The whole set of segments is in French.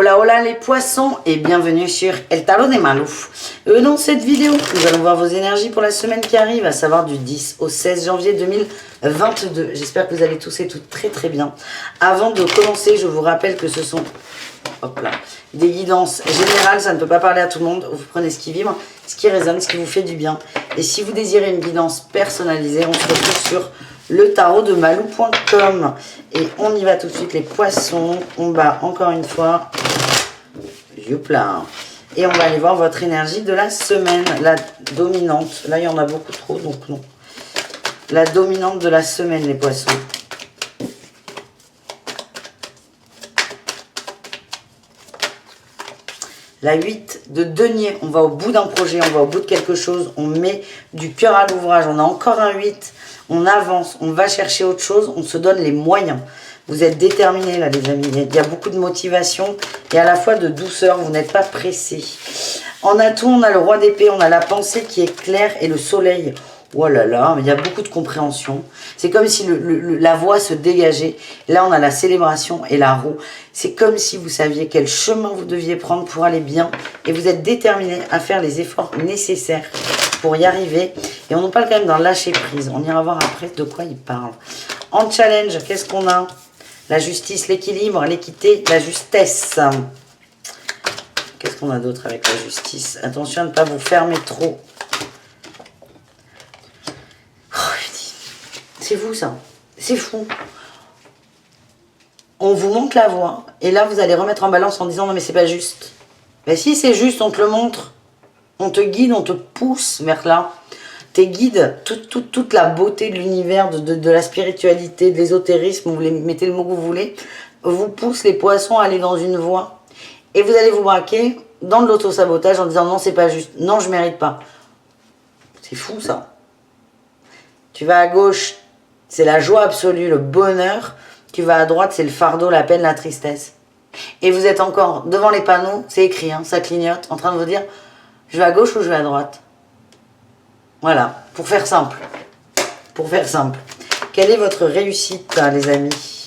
Hola hola les poissons et bienvenue sur El Tarot de Malou. Dans cette vidéo, nous allons voir vos énergies pour la semaine qui arrive, à savoir du 10 au 16 janvier 2022. J'espère que vous allez tous et toutes très très bien. Avant de commencer, je vous rappelle que ce sont des guidances générales, ça ne peut pas parler à tout le monde. Vous prenez ce qui vibre, ce qui résonne, ce qui vous fait du bien. Et si vous désirez une guidance personnalisée, on se retrouve sur le tarot de malou.com. Et on y va tout de suite les poissons. On bat encore une fois. Youpla. Et on va aller voir votre énergie de la semaine, la dominante. Là, il y en a beaucoup trop, donc non. La dominante de la semaine, les poissons. La 8 de denier, on va au bout d'un projet, on va au bout de quelque chose, on met du cœur à l'ouvrage, on a encore un 8, on avance, on va chercher autre chose, on se donne les moyens. Vous êtes déterminés là les amis, il y a beaucoup de motivation et à la fois de douceur, vous n'êtes pas pressés. En atout, on a le roi d'épée, on a la pensée qui est claire et le soleil. Oh là là, il y a beaucoup de compréhension. C'est comme si la voie se dégageait. Là, on a la célébration et la roue. C'est comme si vous saviez quel chemin vous deviez prendre pour aller bien. Et vous êtes déterminé à faire les efforts nécessaires pour y arriver. Et on nous parle quand même d'un lâcher prise. On ira voir après de quoi il parle. En challenge, qu'est-ce qu'on a? La justice, l'équilibre, l'équité, la justesse. Qu'est-ce qu'on a d'autre avec la justice? Attention à ne pas vous fermer trop. C'est fou ça, c'est fou. On vous montre la voie et là vous allez remettre en balance en disant non mais c'est pas juste. Mais si c'est juste, on te le montre, on te guide, on te pousse vers là. Tes guides, toute la beauté de l'univers, de la spiritualité, de l'ésotérisme, vous mettez le mot que vous voulez, vous pousse les poissons à aller dans une voie. Et vous allez vous braquer dans de l'auto-sabotage en disant non c'est pas juste, non je mérite pas. C'est fou ça. Tu vas à gauche, c'est la joie absolue, le bonheur. Tu vas à droite, c'est le fardeau, la peine, la tristesse. Et vous êtes encore devant les panneaux, c'est écrit, hein, ça clignote, en train de vous dire, je vais à gauche ou je vais à droite. Voilà, pour faire simple. Pour faire simple. Quelle est votre réussite, les amis?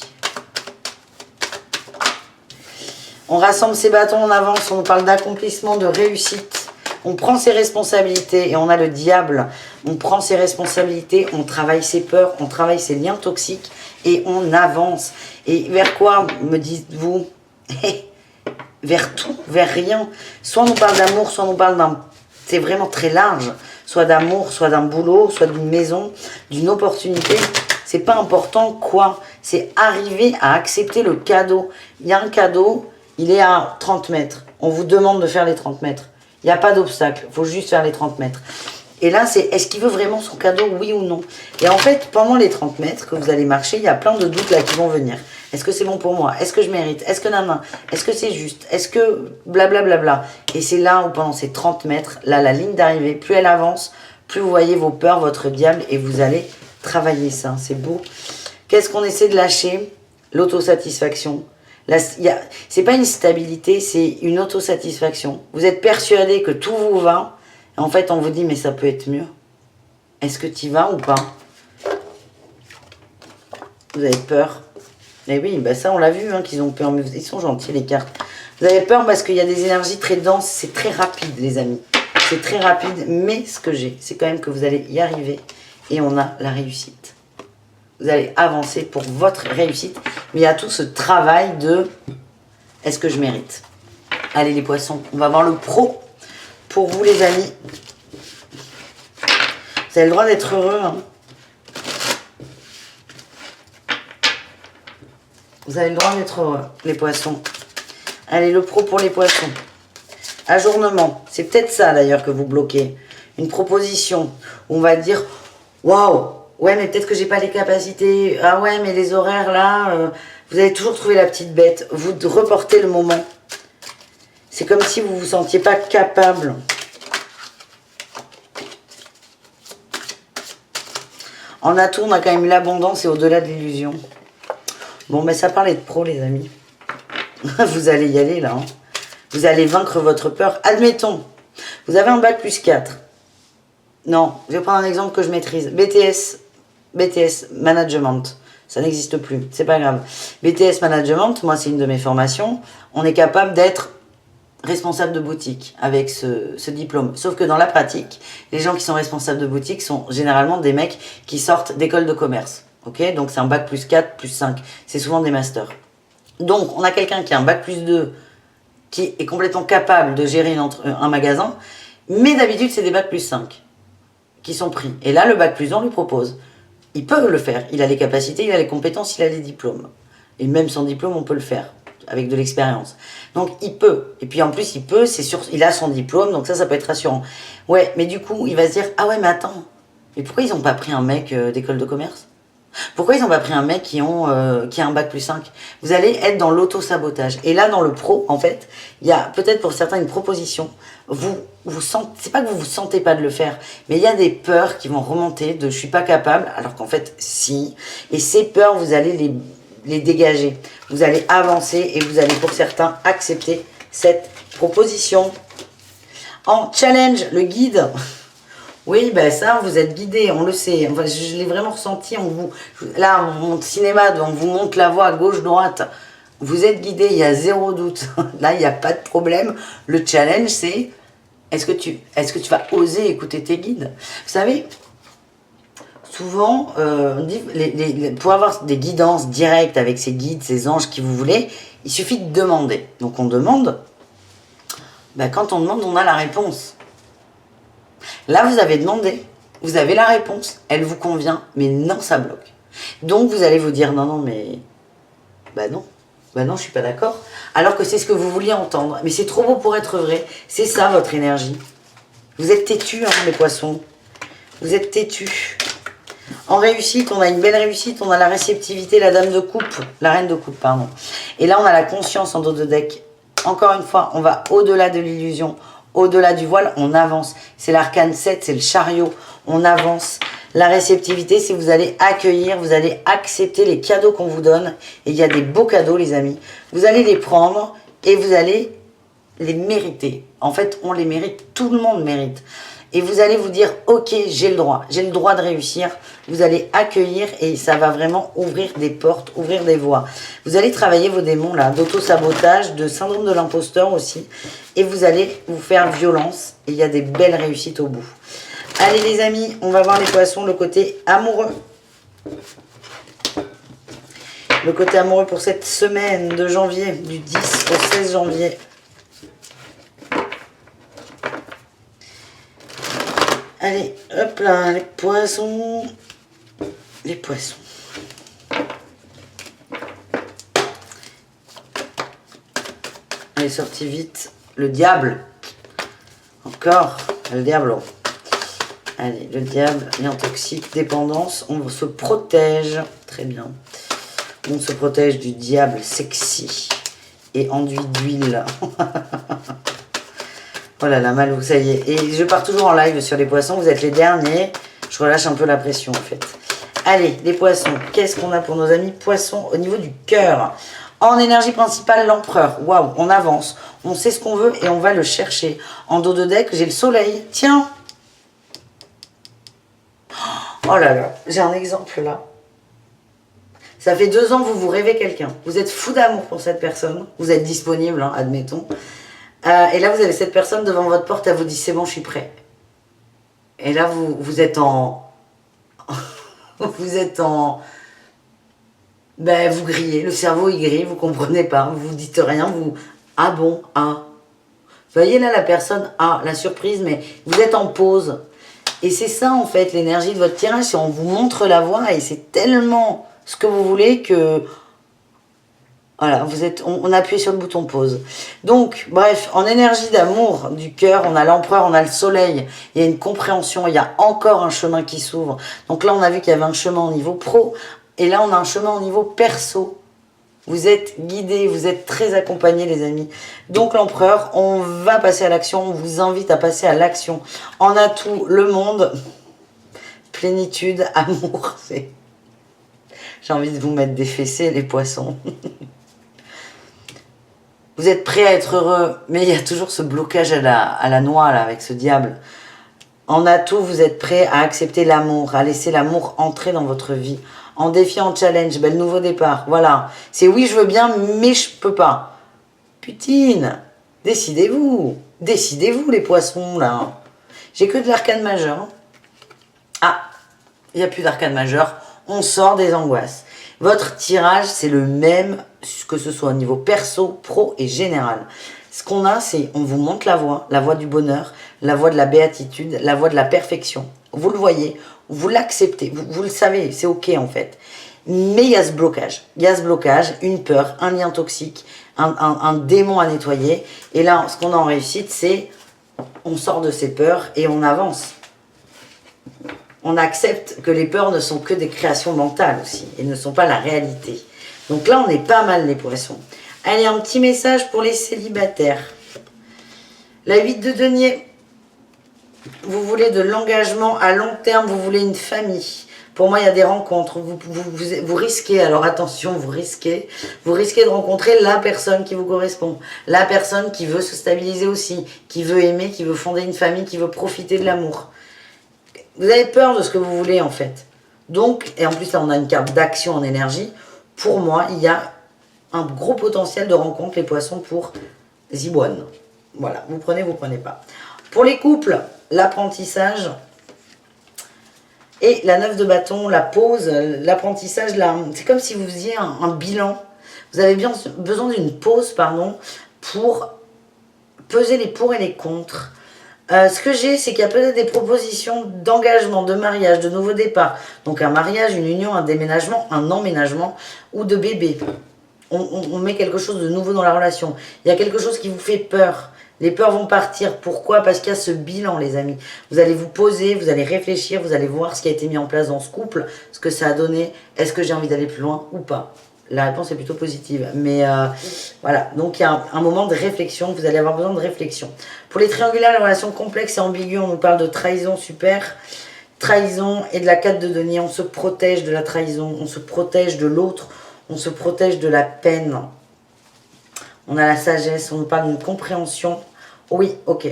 On rassemble ses bâtons, on avance, on nous parle d'accomplissement, de réussite. On prend ses responsabilités et on a le diable. On prend ses responsabilités, on travaille ses peurs, on travaille ses liens toxiques et on avance. Et vers quoi, me dites-vous? Vers tout, vers rien. Soit on nous parle d'amour, soit on nous parle d'un... C'est vraiment très large. Soit d'amour, soit d'un boulot, soit d'une maison, d'une opportunité. C'est pas important quoi. C'est arriver à accepter le cadeau. Il y a un cadeau, il est à 30 mètres. On vous demande de faire les 30 mètres. Il n'y a pas d'obstacle, il faut juste faire les 30 mètres. Et là, c'est est-ce qu'il veut vraiment son cadeau, oui ou non? Et en fait, pendant les 30 mètres que vous allez marcher, il y a plein de doutes là qui vont venir. Est-ce que c'est bon pour moi? Est-ce que je mérite? Est-ce que nana? Est-ce que c'est juste? Est-ce que blablabla? Et c'est là où pendant ces 30 mètres, là, la ligne d'arrivée, plus elle avance, plus vous voyez vos peurs, votre diable, et vous allez travailler ça. C'est beau. Qu'est-ce qu'on essaie de lâcher? L'autosatisfaction. C'est pas une stabilité, c'est une autosatisfaction. Vous êtes persuadé que tout vous va. Et en fait, on vous dit, mais ça peut être mieux. Est-ce que tu y vas ou pas? Vous avez peur. Et oui, bah ça, on l'a vu, hein, qu'ils ont peur. Mais ils sont gentils, les cartes. Vous avez peur parce qu'il y a des énergies très denses. C'est très rapide, les amis. C'est très rapide. Mais ce que j'ai, c'est quand même que vous allez y arriver. Et on a la réussite. Vous allez avancer pour votre réussite. Mais il y a tout ce travail de est-ce que je mérite? Allez les poissons, on va voir le pro pour vous les amis. Vous avez le droit d'être heureux. Hein. Vous avez le droit d'être heureux, les poissons. Allez, le pro pour les poissons. Ajournement, c'est peut-être ça d'ailleurs que vous bloquez. Une proposition où on va dire waouh! Ouais, mais peut-être que j'ai pas les capacités. Ah ouais, mais les horaires là, vous allez toujours trouver la petite bête. Vous reportez le moment. C'est comme si vous vous sentiez pas capable. En atout, on a quand même l'abondance et au-delà de l'illusion. Bon, mais ça parlait de pro, les amis. Vous allez y aller là. Hein. Vous allez vaincre votre peur. Admettons, vous avez un bac plus 4. Non, je vais prendre un exemple que je maîtrise. BTS Management. Ça n'existe plus, c'est pas grave. BTS Management, moi c'est une de mes formations, on est capable d'être responsable de boutique avec ce diplôme. Sauf que dans la pratique, les gens qui sont responsables de boutique sont généralement des mecs qui sortent d'école de commerce. Ok, donc c'est un bac plus 4, plus 5. C'est souvent des masters. Donc on a quelqu'un qui a un bac plus 2, qui est complètement capable de gérer un magasin, mais d'habitude c'est des bac plus 5 qui sont pris. Et là, le bac plus 1 lui propose. Il peut le faire, il a les capacités, il a les compétences, il a les diplômes. Et même sans diplôme, on peut le faire, avec de l'expérience. Donc il peut. Et puis en plus, il peut, c'est sûr, il a son diplôme, donc ça peut être rassurant. Ouais, mais du coup, il va se dire, ah ouais, mais attends, mais pourquoi ils n'ont pas pris un mec d'école de commerce? Pourquoi ils n'ont pas pris un mec qui a un bac plus 5? Vous allez être dans l'auto-sabotage. Et là, dans le pro, en fait, il y a peut-être pour certains une proposition. Vous sentez, c'est pas que vous vous sentez pas de le faire, mais il y a des peurs qui vont remonter de je suis pas capable, alors qu'en fait, si. Et ces peurs, vous allez les dégager. Vous allez avancer et vous allez pour certains accepter cette proposition. En challenge, le guide. Oui, ben ça, vous êtes guidé, on le sait. Enfin, je l'ai vraiment ressenti. Là, mon cinéma, on vous montre la voie à gauche, droite. Vous êtes guidé, il y a zéro doute. Là, il n'y a pas de problème. Le challenge, c'est est-ce que tu vas oser écouter tes guides? Vous savez, souvent, on dit, pour avoir des guidances directes avec ces guides, ces anges qui vous voulez, il suffit de demander. Donc, on demande. Ben, quand on demande, on a la réponse. Là, vous avez demandé, vous avez la réponse, elle vous convient, mais non, ça bloque. Donc, vous allez vous dire, non, mais... Bah non, je suis pas d'accord. Alors que c'est ce que vous vouliez entendre. Mais c'est trop beau pour être vrai. C'est ça, votre énergie. Vous êtes têtus, hein, les poissons. Vous êtes têtus. En réussite, on a une belle réussite, on a la réceptivité, la dame de coupe, la reine de coupe, pardon. Et là, on a la conscience en dos de deck. Encore une fois, on va au-delà de l'illusion. Au-delà du voile, on avance. C'est l'arcane 7, c'est le chariot. On avance. La réceptivité, c'est vous allez accueillir, vous allez accepter les cadeaux qu'on vous donne. Et il y a des beaux cadeaux, les amis. Vous allez les prendre et vous allez les mériter. En fait, on les mérite. Tout le monde mérite. Et vous allez vous dire, ok, j'ai le droit de réussir. Vous allez accueillir et ça va vraiment ouvrir des portes, ouvrir des voies. Vous allez travailler vos démons là, d'auto-sabotage, de syndrome de l'imposteur aussi. Et vous allez vous faire violence et il y a des belles réussites au bout. Allez les amis, on va voir les poissons, le côté amoureux. Le côté amoureux pour cette semaine de janvier, du 10 au 16 janvier. Allez, hop là, les poissons. Les poissons. Allez, sorti vite. Le diable. Encore. Le diable. Allez, le diable, lien toxique, dépendance. On se protège. Très bien. On se protège du diable sexy et enduit d'huile. Oh là là, Malou, ça y est. Et je pars toujours en live sur les poissons. Vous êtes les derniers. Je relâche un peu la pression, en fait. Allez, les poissons. Qu'est-ce qu'on a pour nos amis poissons au niveau du cœur? En énergie principale, l'empereur. Waouh, on avance. On sait ce qu'on veut et on va le chercher. En dos de deck, j'ai le soleil. Tiens. Oh là là, j'ai un exemple là. Ça fait 2 ans que vous rêvez quelqu'un. Vous êtes fou d'amour pour cette personne. Vous êtes disponible, hein, admettons. Et là, vous avez cette personne devant votre porte, elle vous dit, c'est bon, je suis prêt. Et là, vous êtes en... vous êtes en... Ben, vous grillez, le cerveau, il grille, vous comprenez pas, vous dites rien, vous... Ah bon, ah. Vous voyez là, la personne, ah, la surprise, mais vous êtes en pause. Et c'est ça, en fait, l'énergie de votre tirage, c'est on vous montre la voie et c'est tellement ce que vous voulez que... Voilà, on appuie sur le bouton pause. Donc, bref, en énergie d'amour du cœur, on a l'empereur, on a le soleil. Il y a une compréhension, il y a encore un chemin qui s'ouvre. Donc là, on a vu qu'il y avait un chemin au niveau pro. Et là, on a un chemin au niveau perso. Vous êtes guidés, vous êtes très accompagnés, les amis. Donc l'empereur, on va passer à l'action. On vous invite à passer à l'action. En atout, le monde, plénitude, amour. J'ai envie de vous mettre des fessées, les poissons. Vous êtes prêts à être heureux, mais il y a toujours ce blocage à la noix, là, avec ce diable. En atout, vous êtes prêts à accepter l'amour, à laisser l'amour entrer dans votre vie. En défi, en challenge, ben, le nouveau départ. Voilà. C'est oui, je veux bien, mais je peux pas. Putine, décidez-vous. Décidez-vous, les poissons, là. J'ai que de l'arcane majeur. Hein. Ah, il n'y a plus d'arcane majeur. On sort des angoisses. Votre tirage, c'est le même, que ce soit au niveau perso, pro et général. Ce qu'on a, c'est, on vous montre la voie du bonheur, la voie de la béatitude, la voie de la perfection. Vous le voyez, vous l'acceptez, vous le savez, c'est ok en fait. Mais il y a ce blocage. Il y a ce blocage, une peur, un lien toxique, un démon à nettoyer. Et là, ce qu'on a en réussite, c'est on sort de ces peurs et on avance. On accepte que les peurs ne sont que des créations mentales aussi et ne sont pas la réalité. Donc là, on est pas mal les poissons. Allez, un petit message pour les célibataires. La 8 de denier. Vous voulez de l'engagement à long terme, vous voulez une famille. Pour moi, il y a des rencontres. Vous risquez, alors attention, vous risquez de rencontrer la personne qui vous correspond. La personne qui veut se stabiliser aussi, qui veut aimer, qui veut fonder une famille, qui veut profiter de l'amour. Vous avez peur de ce que vous voulez en fait. Donc, et en plus là on a une carte d'action en énergie. Pour moi, il y a un gros potentiel de rencontre les poissons pour Ziboine. Voilà, vous prenez pas. Pour les couples, l'apprentissage et la 9 de bâton, la pause, l'apprentissage, c'est comme si vous faisiez un bilan. Vous avez bien besoin d'une pause, pour peser les pour et les contre. Ce que j'ai, c'est qu'il y a peut-être des propositions d'engagement, de mariage, de nouveau départ. Donc un mariage, une union, un déménagement, un emménagement ou de bébé. On met quelque chose de nouveau dans la relation. Il y a quelque chose qui vous fait peur. Les peurs vont partir. Pourquoi? Parce qu'il y a ce bilan, les amis. Vous allez vous poser, vous allez réfléchir, vous allez voir ce qui a été mis en place dans ce couple, ce que ça a donné. Est-ce que j'ai envie d'aller plus loin ou pas? La réponse est plutôt positive. Mais voilà, donc il y a un moment de réflexion. Vous allez avoir besoin de réflexion. Pour les triangulaires, les relations complexes et ambiguës, on nous parle de trahison, super. Trahison et de la 4 de denier. On se protège de la trahison, on se protège de l'autre, on se protège de la peine. On a la sagesse, on nous parle d'une compréhension. Oui, ok.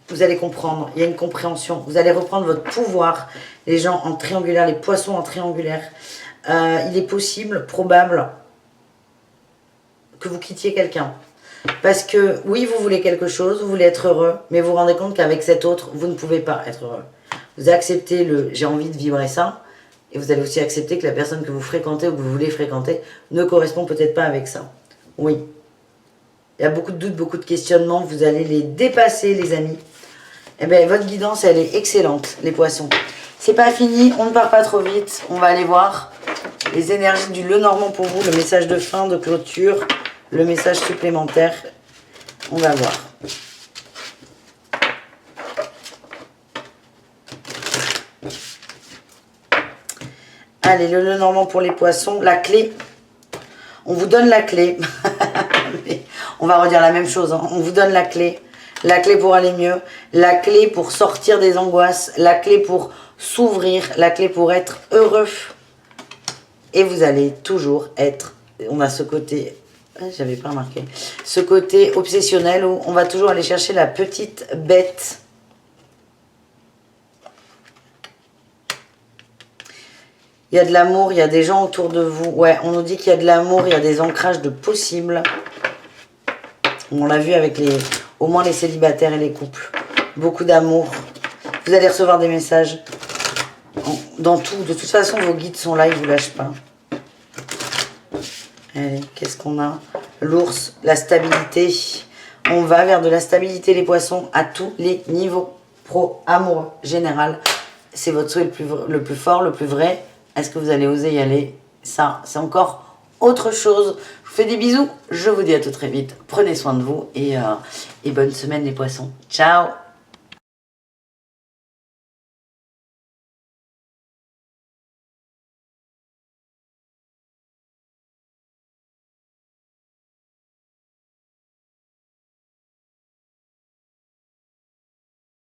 Vous allez comprendre, il y a une compréhension. Vous allez reprendre votre pouvoir. Les gens en triangulaire, les poissons en triangulaire. Il est possible, probable, que vous quittiez quelqu'un. Parce que, oui, vous voulez quelque chose, vous voulez être heureux, mais vous vous rendez compte qu'avec cet autre, vous ne pouvez pas être heureux. Vous acceptez le « j'ai envie de vibrer ça », et vous allez aussi accepter que la personne que vous fréquentez ou que vous voulez fréquenter ne correspond peut-être pas avec ça. Oui. Il y a beaucoup de doutes, beaucoup de questionnements, vous allez les dépasser, les amis. Eh bien, votre guidance, elle est excellente, les poissons. C'est pas fini, on ne part pas trop vite, on va aller voir les énergies du Lenormand pour vous, le message de fin, de clôture, le message supplémentaire. On va voir. Allez, le Lenormand pour les poissons, la clé. On vous donne la clé. On va redire la même chose, hein. On vous donne la clé. La clé pour aller mieux, la clé pour sortir des angoisses, la clé pour s'ouvrir, la clé pour être heureux. Et vous allez toujours être, on a ce côté, j'avais pas remarqué, ce côté obsessionnel où on va toujours aller chercher la petite bête. Il y a de l'amour, il y a des gens autour de vous. Ouais, on nous dit qu'il y a de l'amour, il y a des ancrages de possibles. On l'a vu avec au moins les célibataires et les couples. Beaucoup d'amour. Vous allez recevoir des messages dans tout. De toute façon, vos guides sont là, ils ne vous lâchent pas. Allez, qu'est-ce qu'on a? L'ours, la stabilité. On va vers de la stabilité, les poissons, à tous les niveaux. Pro, amoureux, général. C'est votre souhait le plus fort, le plus vrai. Est-ce que vous allez oser y aller? Ça, c'est encore autre chose. Je vous fais des bisous. Je vous dis à tout très vite. Prenez soin de vous et bonne semaine les poissons. Ciao!